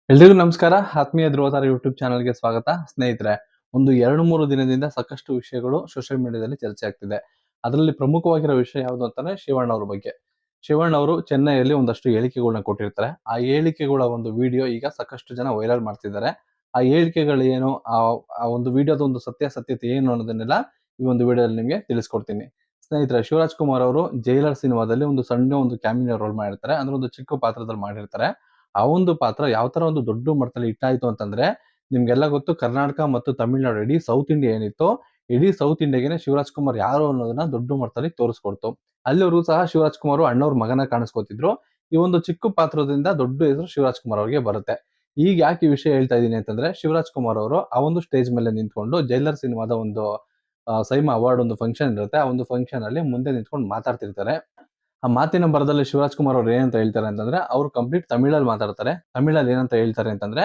ಎಲ್ರಿಗೂ ನಮಸ್ಕಾರ. ಆತ್ಮೀಯ ಧ್ರುವತಾರ ಯೂಟ್ಯೂಬ್ ಚಾನಲ್‌ಗೆ ಸ್ವಾಗತ. ಸ್ನೇಹಿತರೆ, ಒಂದು 2-3 ದಿನದಿಂದ ಸಾಕಷ್ಟು ವಿಷಯಗಳು ಸೋಷಿಯಲ್ ಮೀಡಿಯಾದಲ್ಲಿ ಚರ್ಚೆ ಆಗ್ತಿದೆ. ಅದರಲ್ಲಿ ಪ್ರಮುಖವಾಗಿರೋ ವಿಷಯ ಯಾವುದು ಅಂತಂದ್ರೆ ಶಿವಣ್ಣ ಅವ್ರ ಬಗ್ಗೆ. ಶಿವಣ್ಣ ಅವರು ಚೆನ್ನೈಯಲ್ಲಿ ಒಂದಷ್ಟು ಹೇಳಿಕೆಗಳನ್ನ ಕೊಟ್ಟಿರ್ತಾರೆ. ಆ ಹೇಳಿಕೆಗಳ ಒಂದು ವಿಡಿಯೋ ಈಗ ಸಾಕಷ್ಟು ಜನ ವೈರಲ್ ಮಾಡ್ತಿದ್ದಾರೆ. ಆ ಹೇಳಿಕೆಗಳೇನು, ಆ ಆ ಒಂದು ವಿಡಿಯೋದ ಒಂದು ಸತ್ಯಾಸತ್ಯತೆ ಏನು ಅನ್ನೋದನ್ನೆಲ್ಲ ಈ ಒಂದು ವಿಡಿಯೋದಲ್ಲಿ ನಿಮ್ಗೆ ತಿಳಿಸ್ಕೊಡ್ತೀನಿ. ಸ್ನೇಹಿತರೆ, ಶಿವರಾಜ್ ಕುಮಾರ್ ಅವರು ಜೈಲರ್ ಸಿನಿಮಾದಲ್ಲಿ ಒಂದು ಸಣ್ಣ ಒಂದು ಕ್ಯಾಮಿಯೋ ರೋಲ್ ಮಾಡಿರ್ತಾರೆ. ಅಂದ್ರೆ ಒಂದು ಚಿಕ್ಕ ಪಾತ್ರದಲ್ಲಿ ಮಾಡಿರ್ತಾರೆ. ಆ ಒಂದು ಪಾತ್ರ ಯಾವ ತರ ಒಂದು ದೊಡ್ಡ ಮಟ್ಟದಲ್ಲಿ ಹಿಟ್ ಆಯ್ತು ಅಂತಂದ್ರೆ, ನಿಮ್ಗೆಲ್ಲ ಗೊತ್ತು, ಕರ್ನಾಟಕ ಮತ್ತು ತಮಿಳ್ನಾಡು ಇಡೀ ಸೌತ್ ಇಂಡಿಯಾ ಏನಿತ್ತು, ಇಡೀ ಸೌತ್ ಇಂಡಿಯಾಗೆನೆ ಶಿವರಾಜ್ ಕುಮಾರ್ ಯಾರು ಅನ್ನೋದನ್ನ ದೊಡ್ಡ ಮಟ್ಟದಲ್ಲಿ ತೋರಿಸ್ಕೊಡ್ತು. ಅಲ್ಲಿವರೆಗೂ ಸಹ ಶಿವರಾಜ್ ಕುಮಾರ್ ಅಣ್ಣವ್ರ ಮಗನ ಕಾಣಿಸ್ಕೊತಿದ್ರು. ಈ ಒಂದು ಚಿಕ್ಕ ಪಾತ್ರದಿಂದ ದೊಡ್ಡ ಹೆಸರು ಶಿವರಾಜ್ ಕುಮಾರ್ ಅವ್ರಿಗೆ ಬರುತ್ತೆ. ಈಗ ಯಾಕೆ ಈ ವಿಷಯ ಹೇಳ್ತಾ ಇದ್ದೀನಿ ಅಂತಂದ್ರೆ, ಶಿವರಾಜ್ ಕುಮಾರ್ ಅವರು ಆ ಒಂದು ಸ್ಟೇಜ್ ಮೇಲೆ ನಿಂತ್ಕೊಂಡು ಜೈಲರ್ ಸಿನಿಮಾದ ಒಂದು ಸೈಮಾ ಅವಾರ್ಡ್ ಒಂದು ಫಂಕ್ಷನ್ ಇರುತ್ತೆ. ಆ ಒಂದು ಫಂಕ್ಷನ್ ಅಲ್ಲಿ ಮುಂದೆ ನಿಂತ್ಕೊಂಡು ಮಾತಾಡ್ತಿರ್ತಾರೆ. ಆ ಮಾತಿನ ಭರದಲ್ಲಿ ಶಿವರಾಜ್ ಕುಮಾರ್ ಅವ್ರು ಏನಂತ ಹೇಳ್ತಾರೆ ಅಂತಂದ್ರೆ, ಅವ್ರು ಕಂಪ್ಲೀಟ್ ತಮಿಳಲ್ಲಿ ಮಾತಾಡ್ತಾರೆ. ತಮಿಳಲ್ಲಿ ಏನಂತ ಹೇಳ್ತಾರೆ ಅಂತಂದ್ರೆ,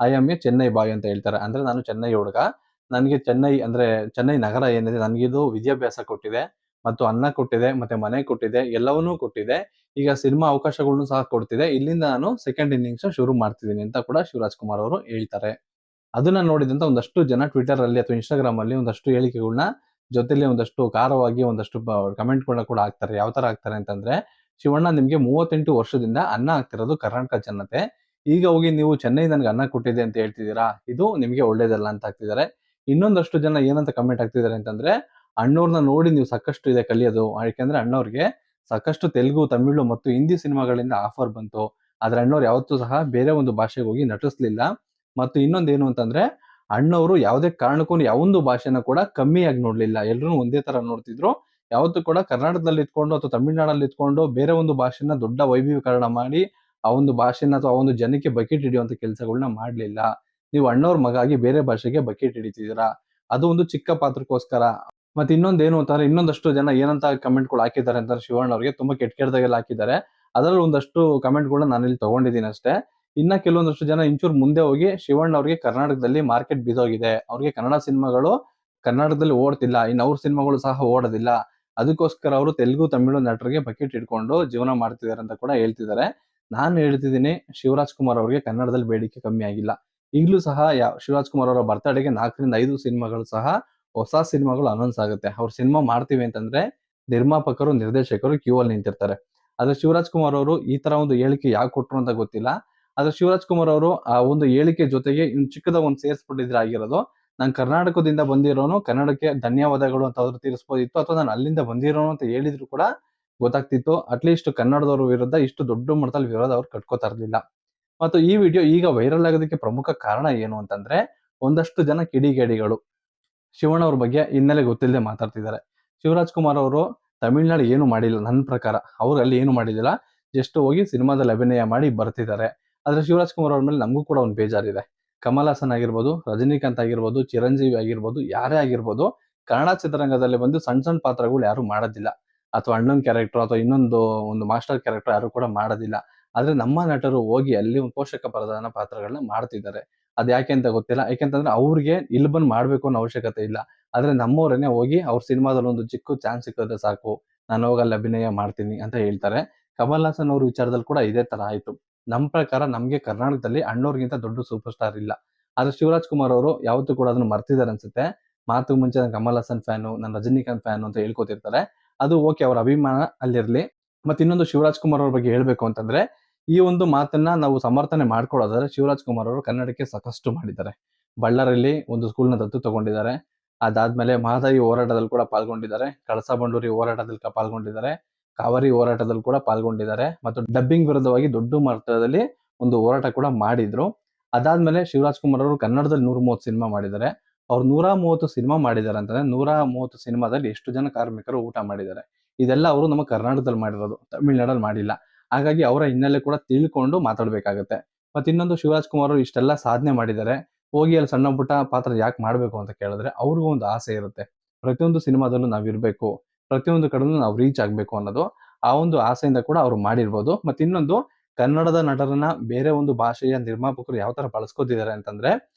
"ಐ ಆಮ್ ಎ ಚೆನ್ನೈ ಬಾಯ್" ಅಂತ ಹೇಳ್ತಾರೆ. ಅಂದ್ರೆ ನಾನು ಚೆನ್ನೈ ಹುಡುಗ. ನನಗೆ ಚೆನ್ನೈ ಅಂದ್ರೆ ಚೆನ್ನೈ ನಗರ ಏನಿದೆ, ನನಗಿದು ವಿದ್ಯಾಭ್ಯಾಸ ಕೊಟ್ಟಿದೆ, ಮತ್ತು ಅನ್ನ ಕೊಟ್ಟಿದೆ, ಮತ್ತೆ ಮನೆ ಕೊಟ್ಟಿದೆ, ಎಲ್ಲವನ್ನೂ ಕೊಟ್ಟಿದೆ. ಈಗ ಸಿನಿಮಾ ಅವಕಾಶಗಳನ್ನು ಸಹ ಕೊಡ್ತಿದೆ. ಇಲ್ಲಿಂದ ನಾನು ಸೆಕೆಂಡ್ ಇನ್ನಿಂಗ್ಸ್ ಶುರು ಮಾಡ್ತಿದ್ದೀನಿ ಅಂತ ಕೂಡ ಶಿವರಾಜ್ ಕುಮಾರ್ ಅವರು ಹೇಳ್ತಾರೆ. ಅದನ್ನ ನೋಡಿದಂತ ಒಂದಷ್ಟು ಜನ ಟ್ವಿಟರ್ ಅಲ್ಲಿ ಅಥವಾ ಇನ್ಸ್ಟಾಗ್ರಾಮ್ ಅಲ್ಲಿ ಒಂದಷ್ಟು ಹೇಳಿಕೆಗಳನ್ನ, ಜೊತೆಲಿ ಒಂದಷ್ಟು ಖಾರವಾಗಿ ಒಂದಷ್ಟು ಕಮೆಂಟ್‌ಗಳನ್ನ ಕೂಡ ಹಾಕ್ತಾರೆ. ಯಾವ ತರ ಹಾಕ್ತಾರೆ ಅಂತಂದ್ರೆ, "ಶಿವಣ್ಣ, ನಿಮ್ಗೆ 38 ವರ್ಷದಿಂದ ಅನ್ನ ಹಾಕ್ತಿರೋದು ಕರ್ನಾಟಕ ಜನತೆ. ಈಗ ಹೋಗಿ ನೀವು ಚೆನ್ನೈ ನನ್ಗೆ ಅನ್ನ ಕೊಟ್ಟಿದೆ ಅಂತ ಹೇಳ್ತಿದ್ದೀರಾ? ಇದು ನಿಮ್ಗೆ ಒಳ್ಳೇದಲ್ಲ" ಅಂತ ಹಾಕ್ತಿದ್ದಾರೆ. ಇನ್ನೊಂದಷ್ಟು ಜನ ಏನಂತ ಕಮೆಂಟ್ ಹಾಕ್ತಿದ್ದಾರೆ ಅಂತಂದ್ರೆ, "ಅಣ್ಣವ್ರನ್ನ ನೋಡಿ ನೀವು ಸಾಕಷ್ಟು ಇದೆ ಕಲಿಯೋದು. ಯಾಕೆಂದ್ರೆ ಅಣ್ಣವ್ರಿಗೆ ಸಾಕಷ್ಟು ತೆಲುಗು, ತಮಿಳು ಮತ್ತು ಹಿಂದಿ ಸಿನಿಮಾಗಳಿಂದ ಆಫರ್ ಬಂತು. ಆದ್ರೆ ಅಣ್ಣವ್ರು ಯಾವತ್ತೂ ಸಹ ಬೇರೆ ಒಂದು ಭಾಷೆಗೆ ಹೋಗಿ ನಟಿಸ್ಲಿಲ್ಲ. ಮತ್ತು ಇನ್ನೊಂದೇನು ಅಂತಂದ್ರೆ, ಅಣ್ಣವ್ರು ಯಾವುದೇ ಕಾರಣಕ್ಕೂ ಯಾವೊಂದು ಭಾಷೆನ ಕೂಡ ಕಮ್ಮಿಯಾಗಿ ನೋಡ್ಲಿಲ್ಲ. ಎಲ್ರೂನು ಒಂದೇ ತರ ನೋಡ್ತಿದ್ರು. ಯಾವತ್ತೂ ಕೂಡ ಕರ್ನಾಟಕದಲ್ಲಿ ಇದ್ಕೊಂಡು ಅಥವಾ ತಮಿಳ್ನಾಡಲ್ಲಿ ಇದ್ಕೊಂಡು ಬೇರೆ ಒಂದು ಭಾಷೆನ ದೊಡ್ಡ ವೈಭವೀಕರಣ ಮಾಡಿ, ಆ ಒಂದು ಭಾಷೆನ ಅಥವಾ ಆ ಒಂದು ಜನಕ್ಕೆ ಬಕೆಟ್ ಹಿಡಿಯುವಂತ ಕೆಲಸಗಳನ್ನ ಮಾಡ್ಲಿಲ್ಲ. ನೀವು ಅಣ್ಣವ್ರ ಮಗ ಆಗಿ ಬೇರೆ ಭಾಷೆಗೆ ಬಕೆಟ್ ಹಿಡಿತಿದ್ದೀರಾ. ಅದು ಒಂದು ಚಿಕ್ಕ ಪಾತ್ರಕ್ಕೋಸ್ಕರ." ಮತ್ತೆ ಇನ್ನೊಂದೇನು ಅಂತಂದ್ರೆ, ಇನ್ನೊಂದಷ್ಟು ಜನ ಏನಂತ ಕಮೆಂಟ್‌ಗಳು ಹಾಕಿದ್ದಾರೆ ಅಂತಂದ್ರೆ ಶಿವಣ್ಣ ಅವ್ರಿಗೆ ತುಂಬಾ ಕೆಟ್ಟ ಕೆಟ್ಟದಾಗೆಲ್ಲ ಹಾಕಿದ್ದಾರೆ. ಅದ್ರಲ್ಲಿ ಒಂದಷ್ಟು ಕಮೆಂಟ್‌ಗಳನ್ನ ನಾನಿಲ್ಲಿ ತಗೊಂಡಿದ್ದೀನಿ ಅಷ್ಟೇ. ಇನ್ನ ಕೆಲವೊಂದಷ್ಟು ಜನ ಇಂಚೂರು ಮುಂದೆ ಹೋಗಿ, "ಶಿವಣ್ಣ ಅವ್ರಿಗೆ ಕರ್ನಾಟಕದಲ್ಲಿ ಮಾರ್ಕೆಟ್ ಬಿದ್ದೋಗಿದೆ. ಅವ್ರಿಗೆ ಕನ್ನಡ ಸಿನಿಮಾಗಳು ಕರ್ನಾಟಕದಲ್ಲಿ ಓಡ್ತಿಲ್ಲ. ಇನ್ನು ಅವ್ರ ಸಿನಿಮಾಗಳು ಸಹ ಓಡೋದಿಲ್ಲ. ಅದಕ್ಕೋಸ್ಕರ ಅವರು ತೆಲುಗು, ತಮಿಳು ನಟರಿಗೆ ಬಕೆಟ್ ಹಿಡ್ಕೊಂಡು ಜೀವನ ಮಾಡ್ತಿದ್ದಾರೆ" ಅಂತ ಕೂಡ ಹೇಳ್ತಿದ್ದಾರೆ. ನಾನು ಹೇಳ್ತಿದ್ದೀನಿ, ಶಿವರಾಜ್ ಕುಮಾರ್ ಅವ್ರಿಗೆ ಕನ್ನಡದಲ್ಲಿ ಬೇಡಿಕೆ ಕಮ್ಮಿ ಆಗಿಲ್ಲ. ಈಗಲೂ ಸಹ ಶಿವರಾಜ್ ಕುಮಾರ್ ಅವರ ಬರ್ತ್‌ಡೇಗೆ 4ರಿಂದ 5 ಸಿನಿಮಾಗಳು ಸಹ, ಹೊಸ ಸಿನಿಮಾಗಳು ಅನೌನ್ಸ್ ಆಗುತ್ತೆ. ಅವ್ರು ಸಿನಿಮಾ ಮಾಡ್ತೀವಿ ಅಂತಂದ್ರೆ ನಿರ್ಮಾಪಕರು, ನಿರ್ದೇಶಕರು ಕ್ಯೂ ಅಲ್ಲಿ ನಿಂತಿರ್ತಾರೆ. ಆದ್ರೆ ಶಿವರಾಜ್ ಕುಮಾರ್ ಅವರು ಈ ತರ ಒಂದು ಹೇಳಿಕೆ ಯಾಕೆ ಕೊಟ್ರು ಅಂತ ಗೊತ್ತಿಲ್ಲ. ಆದ್ರೆ ಶಿವರಾಜ್ ಕುಮಾರ್ ಅವರು ಆ ಒಂದು ಹೇಳಿಕೆ ಜೊತೆಗೆ ಇನ್ನು ಚಿಕ್ಕದಾಗಿ ಒಂದು ಸೇರಿಸ್ಬಿಟ್ಟಿದ್ರೆ ಆಗಿರೋದು, "ನಾನ್ ಕರ್ನಾಟಕದಿಂದ ಬಂದಿರೋನು, ಕನ್ನಡಕ್ಕೆ ಧನ್ಯವಾದಗಳು" ಅಂತ ಆದ್ರೂ ತಿಳಿಸ್ಬೋದಿತ್ತು. ಅಥವಾ ನಾನು ಅಲ್ಲಿಂದ ಬಂದಿರೋನು ಅಂತ ಹೇಳಿದ್ರು ಕೂಡ ಗೊತ್ತಾಗ್ತಿತ್ತು. ಅಟ್‌ಲೀಸ್ಟ್ ಕನ್ನಡದವ್ರ ವಿರುದ್ಧ ಇಷ್ಟು ದೊಡ್ಡ ಮಟ್ಟದಲ್ಲಿ ವಿರೋಧ ಅವ್ರು ಕಟ್ಕೋತಾ ಇರ್ಲಿಲ್ಲ. ಮತ್ತು ಈ ವಿಡಿಯೋ ಈಗ ವೈರಲ್ ಆಗೋದಕ್ಕೆ ಪ್ರಮುಖ ಕಾರಣ ಏನು ಅಂತಂದ್ರೆ, ಒಂದಷ್ಟು ಜನ ಕಿಡಿಗೇಡಿಗಳು ಶಿವಣ್ಣ ಅವ್ರ ಬಗ್ಗೆ ಹಿನ್ನೆಲೆ ಗೊತ್ತಿಲ್ಲದೆ ಮಾತಾಡ್ತಿದ್ದಾರೆ. ಶಿವರಾಜ್ ಕುಮಾರ್ ಅವರು ತಮಿಳ್ನಾಡು ಏನು ಮಾಡಿಲ್ಲ ನನ್ನ ಪ್ರಕಾರ. ಅವ್ರು ಅಲ್ಲಿ ಏನು ಮಾಡಿದಿಲ್ಲ. ಜಸ್ಟ್ ಹೋಗಿ ಸಿನಿಮಾದಲ್ಲಿ ಅಭಿನಯ ಮಾಡಿ ಬರ್ತಿದ್ದಾರೆ. ಆದ್ರೆ ಶಿವರಾಜ್ ಕುಮಾರ್ ಅವ್ರ ಮೇಲೆ ನಮಗೂ ಕೂಡ ಒಂದು ಬೇಜಾರಿದೆ. ಕಮಲ್ ಹಾಸನ್ ಆಗಿರ್ಬೋದು, ರಜನಿಕಾಂತ್ ಆಗಿರ್ಬೋದು, ಚಿರಂಜೀವಿ ಆಗಿರ್ಬೋದು, ಯಾರೇ ಆಗಿರ್ಬೋದು, ಕನ್ನಡ ಚಿತ್ರರಂಗದಲ್ಲಿ ಬಂದು ಸಣ್ಣ ಸಣ್ಣ ಪಾತ್ರಗಳು ಯಾರು ಮಾಡೋದಿಲ್ಲ. ಅಥವಾ ಅಣ್ಣನ್ ಕ್ಯಾರೆಕ್ಟರ್ ಅಥವಾ ಇನ್ನೊಂದು ಒಂದು ಮಾಸ್ಟರ್ ಕ್ಯಾರೆಕ್ಟರ್ ಯಾರು ಕೂಡ ಮಾಡೋದಿಲ್ಲ. ಆದ್ರೆ ನಮ್ಮ ನಟರು ಹೋಗಿ ಅಲ್ಲಿ ಒಂದು ಪೋಷಕ ಪ್ರಧಾನ ಪಾತ್ರಗಳನ್ನ ಮಾಡ್ತಿದ್ದಾರೆ. ಅದ್ಯಾಕೆ ಅಂತ ಗೊತ್ತಿಲ್ಲ. ಯಾಕೆಂತಂದ್ರೆ ಅವ್ರಿಗೆ ಇಲ್ಲಿ ಬಂದು ಮಾಡ್ಬೇಕು ಅನ್ನೋ ಅವಶ್ಯಕತೆ ಇಲ್ಲ. ಆದ್ರೆ ನಮ್ಮವರೇನೆ ಹೋಗಿ ಅವ್ರ ಸಿನಿಮಾದಲ್ಲಿ ಒಂದು ಚಿಕ್ಕ ಚಾನ್ಸ್ ಸಿಕ್ಕಿದ್ರೆ ಸಾಕು, ನಾನು ಹೋಗಿ ಅಲ್ಲಿ ಅಭಿನಯ ಮಾಡ್ತೀನಿ ಅಂತ ಹೇಳ್ತಾರೆ. ಕಮಲ್ ಹಾಸನ್ ಅವ್ರ ವಿಚಾರದಲ್ಲಿ ಕೂಡ ಇದೇ ತರ ಆಯ್ತು. ನಮ್ ಪ್ರಕಾರ ನಮ್ಗೆ ಕರ್ನಾಟಕದಲ್ಲಿ ಅಣ್ಣವ್ರಿಗಿಂತ ದೊಡ್ಡ ಸೂಪರ್ ಸ್ಟಾರ್ ಇಲ್ಲ. ಆದ್ರೆ ಶಿವರಾಜ್ ಕುಮಾರ್ ಅವರು ಯಾವತ್ತೂ ಕೂಡ ಅದನ್ನ ಮರ್ತಿದ್ದಾರೆ ಅನ್ಸುತ್ತೆ. ಮಾತು ಮುಂಚೆ ನಾನು ಕಮಲ್ ಹಾಸನ್ ಫ್ಯಾನು, ನಾನು ರಜನಿಕಾಂತ್ ಫ್ಯಾನು ಅಂತ ಹೇಳ್ಕೊತಿರ್ತಾರೆ. ಅದು ಓಕೆ, ಅವ್ರ ಅಭಿಮಾನ ಅಲ್ಲಿರ್ಲಿ. ಮತ್ತೆ ಇನ್ನೊಂದು ಶಿವರಾಜ್ ಕುಮಾರ್ ಅವ್ರ ಬಗ್ಗೆ ಹೇಳ್ಬೇಕು ಅಂತಂದ್ರೆ, ಈ ಒಂದು ಮಾತನ್ನ ನಾವು ಸಮರ್ಥನೆ ಮಾಡ್ಕೊಳ್ಳೋದಾದ್ರೆ, ಶಿವರಾಜ್ ಕುಮಾರ್ ಅವರು ಕನ್ನಡಕ್ಕೆ ಸಾಕಷ್ಟು ಮಾಡಿದ್ದಾರೆ. ಬಳ್ಳಾರಿಯಲ್ಲಿ ಒಂದು ಸ್ಕೂಲ್‌ನ ದತ್ತು ತಗೊಂಡಿದ್ದಾರೆ. ಅದಾದ್ಮೇಲೆ ಮಹದಾಯಿ ಹೋರಾಟದಲ್ಲಿ ಕೂಡ ಪಾಲ್ಗೊಂಡಿದ್ದಾರೆ. ಕಳಸಾ ಬಂಡೂರಿ ಹೋರಾಟದಲ್ಲಿ ಪಾಲ್ಗೊಂಡಿದ್ದಾರೆ. ಕಾವೇರಿ ಹೋರಾಟದಲ್ಲಿ ಕೂಡ ಪಾಲ್ಗೊಂಡಿದ್ದಾರೆ. ಮತ್ತು ಡಬ್ಬಿಂಗ್ ವಿರುದ್ಧವಾಗಿ ದೊಡ್ಡ ಮಟ್ಟದಲ್ಲಿ ಒಂದು ಹೋರಾಟ ಕೂಡ ಮಾಡಿದ್ರು. ಅದಾದ್ಮೇಲೆ ಶಿವರಾಜ್ ಕುಮಾರ್ ಅವರು ಕನ್ನಡದಲ್ಲಿ 130 ಸಿನಿಮಾ ಮಾಡಿದ್ದಾರೆ. ಅವ್ರು 130 ಸಿನಿಮಾ ಮಾಡಿದ್ದಾರೆ ಅಂತಂದ್ರೆ 130 ಸಿನಿಮಾದಲ್ಲಿ ಎಷ್ಟು ಜನ ಕಾರ್ಮಿಕರು ಊಟ ಮಾಡಿದ್ದಾರೆ. ಇದೆಲ್ಲ ಅವರು ನಮ್ಮ ಕರ್ನಾಟಕದಲ್ಲಿ ಮಾಡಿರೋದು. ತಮಿಳ್ನಾಡಲ್ಲಿ ಮಾಡಿಲ್ಲ. ಹಾಗಾಗಿ ಅವರ ಹಿನ್ನೆಲೆ ಕೂಡ ತಿಳ್ಕೊಂಡು ಮಾತಾಡ್ಬೇಕಾಗತ್ತೆ. ಮತ್ತೆ ಇನ್ನೊಂದು, ಶಿವರಾಜ್ ಕುಮಾರ್ ಅವರು ಇಷ್ಟೆಲ್ಲ ಸಾಧನೆ ಮಾಡಿದ್ದಾರೆ. ಹೋಗಿ ಅಲ್ಲಿ ಸಣ್ಣ ಪುಟ್ಟ ಪಾತ್ರ ಯಾಕೆ ಮಾಡ್ಬೇಕು ಅಂತ ಕೇಳಿದ್ರೆ, ಅವ್ರಿಗೂ ಒಂದು ಆಸೆ ಇರುತ್ತೆ. ಪ್ರತಿಯೊಂದು ಸಿನಿಮಾದಲ್ಲೂ ನಾವಿರ್ಬೇಕು. ಪ್ರತಿಯೊಂದು ಕಡೆನೂ ನಾವು ರೀಚ್ ಆಗ್ಬೇಕು ಅನ್ನೋದು. ಆ ಒಂದು ಆಸೆಯಿಂದ ಕೂಡ ಅವ್ರು ಮಾಡಿರ್ಬೋದು. ಮತ್ತೆ ಇನ್ನೊಂದು, ಕನ್ನಡದ ನಟರನ್ನ ಬೇರೆ ಒಂದು ಭಾಷೆಯ ನಿರ್ಮಾಪಕರು ಯಾವ ತರ ಬಳಸ್ಕೊತಿದ್ದಾರೆ ಅಂತಂದ್ರೆ,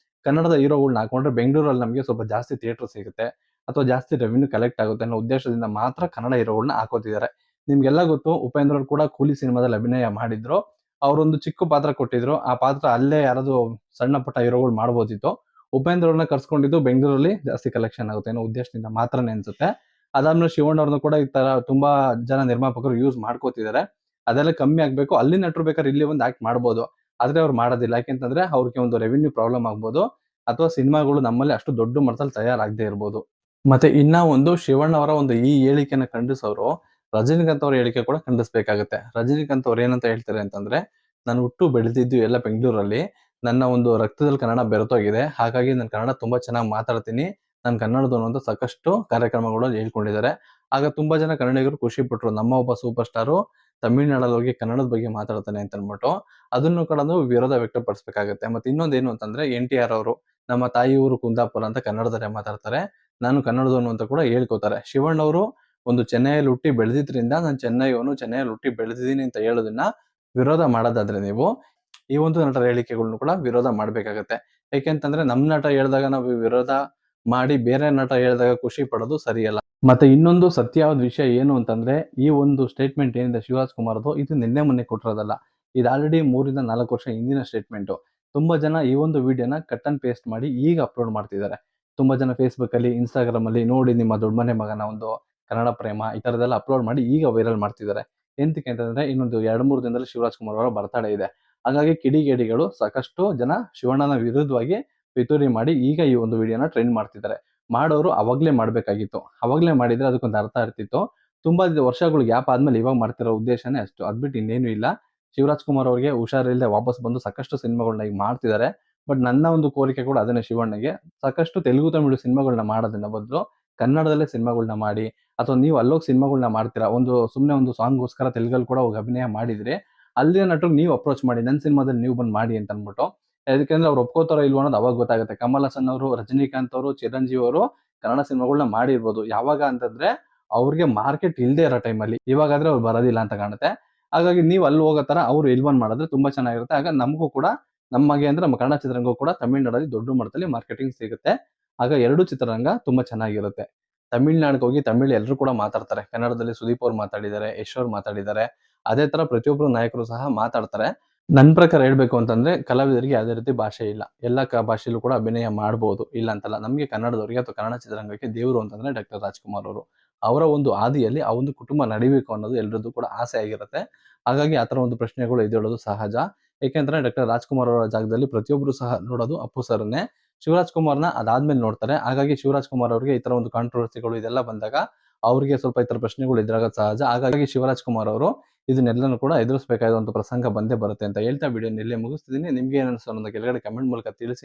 ಕನ್ನಡದ ಹೀರೋಗಳನ್ನ ಹಾಕೊಂಡ್ರೆ ಬೆಂಗಳೂರಲ್ಲಿ ನಮಗೆ ಸ್ವಲ್ಪ ಜಾಸ್ತಿ ಥಿಯೇಟರ್ ಸಿಗುತ್ತೆ ಅಥವಾ ಜಾಸ್ತಿ ರೆವೆನ್ಯೂ ಕಲೆಕ್ಟ್ ಆಗುತ್ತೆ ಅನ್ನೋ ಉದ್ದೇಶದಿಂದ ಮಾತ್ರ ಕನ್ನಡ ಹೀರೋಗಳನ್ನ ಹಾಕೋತಿದ್ದಾರೆ. ನಿಮ್ಗೆಲ್ಲ ಗೊತ್ತು, ಉಪೇಂದ್ರ ಅವರು ಕೂಡ ಕೂಲಿ ಸಿನಿಮಾದಲ್ಲಿ ಅಭಿನಯ ಮಾಡಿದ್ರು. ಅವರೊಂದು ಚಿಕ್ಕ ಪಾತ್ರ ಕೊಟ್ಟಿದ್ರು. ಆ ಪಾತ್ರ ಅಲ್ಲೇ ಯಾರಾದ್ರು ಸಣ್ಣ ಪುಟ್ಟ ಹೀರೋಗಳು ಮಾಡ್ಬೋದಿತ್ತು. ಉಪೇಂದ್ರ ಅವ್ರನ್ನ ಕರ್ಸ್ಕೊಂಡಿದ್ದು ಬೆಂಗಳೂರಲ್ಲಿ ಜಾಸ್ತಿ ಕಲೆಕ್ಷನ್ ಆಗುತ್ತೆ ಅನ್ನೋ ಉದ್ದೇಶದಿಂದ ಮಾತ್ರನೇ ಅನ್ಸುತ್ತೆ. ಅದಾದ್ಮೇಲೆ ಶಿವಣ್ಣ ಅವ್ರನ್ನ ಕೂಡ ಈ ತರ ತುಂಬಾ ಜನ ನಿರ್ಮಾಪಕರು ಯೂಸ್ ಮಾಡ್ಕೋತಿದ್ದಾರೆ. ಅದೆಲ್ಲ ಕಮ್ಮಿ ಆಗ್ಬೇಕು. ಅಲ್ಲಿ ನಟರು ಬೇಕಾದ್ರೆ ಇಲ್ಲಿ ಒಂದು ಆಕ್ಟ್ ಮಾಡ್ಬೋದು. ಆದ್ರೆ ಅವ್ರು ಮಾಡೋದಿಲ್ಲ. ಯಾಕೆಂತಂದ್ರೆ ಅವ್ರಿಗೆ ಒಂದು ರೆವಿನ್ಯೂ ಪ್ರಾಬ್ಲಮ್ ಆಗ್ಬೋದು, ಅಥವಾ ಸಿನಿಮಾಗಳು ನಮ್ಮಲ್ಲಿ ಅಷ್ಟು ದೊಡ್ಡ ಮಟ್ಟದಲ್ಲಿ ತಯಾರಾಗದೆ ಇರ್ಬೋದು. ಮತ್ತೆ ಇನ್ನ ಒಂದು ಶಿವಣ್ಣ ಅವರ ಒಂದು ಈ ಹೇಳಿಕೆನ ಖಂಡಿಸೋರು ರಜನಿಕಾಂತ್ ಅವರ ಹೇಳಿಕೆ ಕೂಡ ಖಂಡಿಸಬೇಕಾಗುತ್ತೆ. ರಜನಿಕಾಂತ್ ಅವ್ರು ಏನಂತ ಹೇಳ್ತಾರೆ ಅಂತಂದ್ರೆ, ನಾನು ಹುಟ್ಟು ಬೆಳೆದಿದ್ದು ಎಲ್ಲ ಬೆಂಗಳೂರಲ್ಲಿ. ನನ್ನ ಒಂದು ರಕ್ತದಲ್ಲಿ ಕನ್ನಡ ಬೆರೆತೋಗಿದೆ. ಹಾಗಾಗಿ ನಾನು ಕನ್ನಡ ತುಂಬಾ ಚೆನ್ನಾಗಿ ಮಾತಾಡ್ತೀನಿ. ನಾನು ಕನ್ನಡದವನು ಅಂತ ಸಾಕಷ್ಟು ಕಾರ್ಯಕ್ರಮಗಳು ಹೇಳ್ಕೊಂಡಿದ್ದಾರೆ. ಆಗ ತುಂಬಾ ಜನ ಕನ್ನಡಿಗರು ಖುಷಿ ಪಟ್ರು. ನಮ್ಮ ಒಬ್ಬ ಸೂಪರ್ ಸ್ಟಾರು ತಮಿಳ್ನಾಡಲ್ಲಿ ಹೋಗಿ ಕನ್ನಡದ ಬಗ್ಗೆ ಮಾತಾಡ್ತಾನೆ ಅಂತ ಅನ್ಬಿಟ್ಟು. ಅದನ್ನು ಕೂಡ ನಾವು ವಿರೋಧ ವ್ಯಕ್ತಪಡಿಸಬೇಕಾಗುತ್ತೆ. ಮತ್ತೆ ಇನ್ನೊಂದೇನು ಅಂತಂದ್ರೆ NTR ಅವರು ನಮ್ಮ ತಾಯಿ ಊರು ಕುಂದಾಪುರ ಅಂತ ಕನ್ನಡದಲ್ಲೇ ಮಾತಾಡ್ತಾರೆ. ನಾನು ಕನ್ನಡದವನು ಅಂತ ಕೂಡ ಹೇಳ್ಕೊತಾರೆ. ಶಿವಣ್ಣ ಅವರು ಒಂದು ಚೆನ್ನೈಯಲ್ಲಿ ಹುಟ್ಟಿ ಬೆಳೆದಿದ್ರಿಂದ ನಾನು ಚೆನ್ನೈಯವನು, ಚೆನ್ನೈಯಲ್ಲಿ ಹುಟ್ಟಿ ಬೆಳೆದಿದ್ದೀನಿ ಅಂತ ಹೇಳೋದನ್ನ ವಿರೋಧ ಮಾಡೋದಾದ್ರೆ ನೀವು ಈ ಒಂದು ನಟರ ಹೇಳಿಕೆಗಳನ್ನು ಕೂಡ ವಿರೋಧ ಮಾಡ್ಬೇಕಾಗತ್ತೆ. ಯಾಕೆಂತಂದ್ರೆ ನಮ್ ನಟ ಹೇಳ್ದಾಗ ನಾವು ವಿರೋಧ ಮಾಡಿ ಬೇರೆ ನಟ ಹೇಳ್ದಾಗ ಖುಷಿ ಪಡೋದು ಸರಿಯಲ್ಲ. ಮತ್ತೆ ಇನ್ನೊಂದು ಸತ್ಯವಾದ ವಿಷಯ ಏನು ಅಂತಂದ್ರೆ, ಈ ಒಂದು ಸ್ಟೇಟ್ಮೆಂಟ್ ಏನಿದೆ ಶಿವರಾಜ್ ಕುಮಾರ್ದು, ಇದು ನಿನ್ನೆ ಮೊನ್ನೆ ಕೊಟ್ಟಿರೋದಲ್ಲ. ಇದು ಆಲ್ರೆಡಿ 3 ರಿಂದ 4 ವರ್ಷ ಹಿಂದಿನ ಸ್ಟೇಟ್ಮೆಂಟ್. ತುಂಬಾ ಜನ ಈ ಒಂದು ವಿಡಿಯೋನ ಕಟ್ ಅಂಡ್ ಪೇಸ್ಟ್ ಮಾಡಿ ಈಗ ಅಪ್ಲೋಡ್ ಮಾಡ್ತಿದ್ದಾರೆ. ತುಂಬಾ ಜನ ಫೇಸ್ಬುಕ್ ಅಲ್ಲಿ, ಇನ್ಸ್ಟಾಗ್ರಾಮ್ ಅಲ್ಲಿ ನೋಡಿ ನಿಮ್ಮ ದೊಡ್ಡಮನೆ ಮಗನ ಒಂದು ಕನ್ನಡ ಪ್ರೇಮ ಈ ತರದೆಲ್ಲ ಅಪ್ಲೋಡ್ ಮಾಡಿ ಈಗ ವೈರಲ್ ಮಾಡ್ತಿದ್ದಾರೆ. ಎಂತಕ್ಕೆ ಅಂತಂದ್ರೆ ಇನ್ನೊಂದು 2-3 ದಿನದಲ್ಲಿ ಶಿವರಾಜ್ ಕುಮಾರ್ ಅವರ ಬರ್ತಡೇ ಇದೆ. ಹಾಗಾಗಿ ಕಿಡಿಗೇಡಿಗಳು ಸಾಕಷ್ಟು ಜನ ಶಿವಣ್ಣನ ವಿರುದ್ಧವಾಗಿ ಪಿತೂರಿ ಮಾಡಿ ಈಗ ಈ ಒಂದು ವಿಡಿಯೋನ ಟ್ರೆಂಡ್ ಮಾಡ್ತಿದ್ದಾರೆ. ಮಾಡೋರು ಅವಾಗ್ಲೇ ಮಾಡ್ಬೇಕಾಗಿತ್ತು. ಅವಾಗ್ಲೇ ಮಾಡಿದ್ರೆ ಅದಕ್ಕೊಂದು ಅರ್ಥ ಇರ್ತಿತ್ತು. ತುಂಬಾ ವರ್ಷಗಳು ಗ್ಯಾಪ್ ಆದ್ಮೇಲೆ ಇವಾಗ ಮಾಡ್ತಿರೋ ಉದ್ದೇಶನೇ ಅಷ್ಟು. ಅದ್ಬಿಟ್ಟು ಇನ್ನೇನು ಇಲ್ಲ. ಶಿವರಾಜ್ ಕುಮಾರ್ ಅವ್ರಿಗೆ ಹುಷಾರಿಲ್ಲದೆ ವಾಪಸ್ ಬಂದು ಸಾಕಷ್ಟು ಸಿನಿಮಾಗಳನ್ನ ಈಗ ಮಾಡ್ತಿದ್ದಾರೆ. ಬಟ್ ನನ್ನ ಒಂದು ಕೋರಿಕೆ ಕೂಡ ಅದನ್ನೇ ಶಿವಣ್ಣಗೆ. ಸಾಕಷ್ಟು ತೆಲುಗು, ತಮಿಳು ಸಿನಿಮಾಗಳನ್ನ ಮಾಡೋದನ್ನ ಬದಲು ಕನ್ನಡದಲ್ಲೇ ಸಿನಿಮಾಗಳನ್ನ ಮಾಡಿ, ಅಥವಾ ನೀವು ಅಲ್ಲೋಗಿ ಸಿನಿಮಾಗಳನ್ನ ಮಾಡ್ತೀರಾ, ಸುಮ್ನೆ ಒಂದು ಸಾಂಗ್‌ಗೋಸ್ಕರ ತೆಲುಗಲ್ಲಿ ಕೂಡ ಹೋಗಿ ಅಭಿನಯ ಮಾಡಿದ್ರೆ, ಅಲ್ಲಿನ ನಟರಿಗೆ ನೀವು ಅಪ್ರೋಚ್ ಮಾಡಿ, ನನ್ನ ಸಿನಿಮಾದಲ್ಲಿ ನೀವು ಬಂದು ಮಾಡಿ ಅಂತ ಅನ್ಬಿಟ್ಟು. ಯಾಕಂದ್ರೆ ಅವ್ರು ಒಪ್ಕೋತಾರೋ ಇಲ್ವೋ ಅನ್ನೋದು ಅವಾಗ ಗೊತ್ತಾಗುತ್ತೆ. ಕಮಲ್ ಹಾಸನ್ ಅವರು, ರಜನಿಕಾಂತ್ ಅವರು, ಚಿರಂಜೀವಿ ಅವರು ಕನ್ನಡ ಸಿನಿಮಾಗಳನ್ನ ಮಾಡಿರ್ಬೋದು. ಯಾವಾಗ ಅಂತಂದ್ರೆ ಅವ್ರಿಗೆ ಮಾರ್ಕೆಟ್ ಇಲ್ದೇ ಇರೋ ಟೈಮಲ್ಲಿ. ಇವಾಗಾದ್ರೆ ಅವ್ರು ಬರೋದಿಲ್ಲ ಅಂತ ಕಾಣುತ್ತೆ. ಹಾಗಾಗಿ ನೀವು ಅಲ್ಲಿ ಹೋಗೋ ತರ ಅವ್ರು ಇಲ್ಲಿ ಬಂದು ಮಾಡಿದ್ರೆ ತುಂಬಾ ಚೆನ್ನಾಗಿರುತ್ತೆ. ಆಗ ನಮಗೂ ಕೂಡ ನಮಗೆ ಅಂದ್ರೆ ನಮ್ಮ ಕನ್ನಡ ಚಿತ್ರರಂಗಕ್ಕೂ ಕೂಡ ತಮಿಳ್ನಾಡಲ್ಲಿ ದೊಡ್ಡ ಮಟ್ಟದಲ್ಲಿ ಮಾರ್ಕೆಟಿಂಗ್ ಸಿಗುತ್ತೆ. ಆಗ 2 ಚಿತ್ರರಂಗ ತುಂಬಾ ಚೆನ್ನಾಗಿರುತ್ತೆ. ತಮಿಳ್ನಾಡಿಗೆ ಹೋಗಿ ತಮಿಳ್ ಎಲ್ಲರೂ ಕೂಡ ಮಾತಾಡ್ತಾರೆ. ಕನ್ನಡದಲ್ಲಿ ಸುದೀಪ್ ಅವ್ರು ಮಾತಾಡಿದ್ದಾರೆ, ಯಶ್ ಅವ್ರು ಮಾತಾಡಿದ್ದಾರೆ. ಅದೇ ತರ ಪ್ರತಿಯೊಬ್ಬರು ನಾಯಕರು ಸಹ ಮಾತಾಡ್ತಾರೆ. ನನ್ನ ಪ್ರಕಾರ ಹೇಳ್ಬೇಕು ಅಂತಂದ್ರೆ ಕಲಾವಿದರಿಗೆ ಯಾವುದೇ ರೀತಿ ಭಾಷೆ ಇಲ್ಲ. ಎಲ್ಲ ಭಾಷೆಯಲ್ಲೂ ಕೂಡ ಅಭಿನಯ ಮಾಡ್ಬೋದು, ಇಲ್ಲ ಅಂತಲ್ಲ. ನಮಗೆ ಕನ್ನಡದವರಿಗೆ ಅಥವಾ ಕನ್ನಡ ಚಿತ್ರರಂಗಕ್ಕೆ ದೇವರು ಅಂತಂದ್ರೆ ಡಾಕ್ಟರ್ ರಾಜ್‌ಕುಮಾರ್ ಅವರು. ಅವರ ಒಂದು ಹಾದಿಯಲ್ಲಿ ಆ ಒಂದು ಕುಟುಂಬ ನಡಿಬೇಕು ಅನ್ನೋದು ಎಲ್ರದ್ದು ಕೂಡ ಆಸೆ ಆಗಿರುತ್ತೆ. ಹಾಗಾಗಿ ಆ ತರ ಒಂದು ಪ್ರಶ್ನೆಗಳು ಎದ್ದೇಳೋದು ಸಹಜ. ಏಕೆಂದ್ರೆ ಡಾಕ್ಟರ್ ರಾಜ್‌ಕುಮಾರ್ ಅವರ ಜಾಗದಲ್ಲಿ ಪ್ರತಿಯೊಬ್ಬರು ಸಹ ನೋಡೋದು ಅಪ್ಪು ಸರ್‌ನೇ. ಶಿವರಾಜ್ ಕುಮಾರ್‌ನ ಅದಾದ್ಮೇಲೆ ನೋಡ್ತಾರೆ. ಹಾಗಾಗಿ ಶಿವರಾಜ್ ಕುಮಾರ್ ಅವರಿಗೆ ಈ ತರ ಒಂದು ಕಾಂಟ್ರವರ್ಸಿಗಳು ಇದೆಲ್ಲ ಬಂದಾಗ ಅವ್ರಿಗೆ ಸ್ವಲ್ಪ ಈ ತರ ಪ್ರಶ್ನೆಗಳು ಎದುರಾಗೋದು ಸಹಜ. ಹಾಗಾಗಿ ಶಿವರಾಜ್ ಕುಮಾರ್ ಅವರು ಇದನ್ನೆಲ್ಲನೂ ಕೂಡ ಎದುರಿಸಬೇಕಾದಂತ ಪ್ರಸಂಗ ಬಂದೇ ಬರುತ್ತೆ ಅಂತ ಹೇಳ್ತಾ ವಿಡಿಯೋನ ಇಲ್ಲೇ ಮುಗಿಸ್ತಿದ್ದೀನಿ. ನಿಮ್ಗೆ ಏನ್ ಅನ್ಸುತ್ತೆ ಅನ್ನೋದನ್ನ ಕೆಳಗಡೆ ಕಮೆಂಟ್ ಮೂಲಕ ತಿಳಿಸಿ.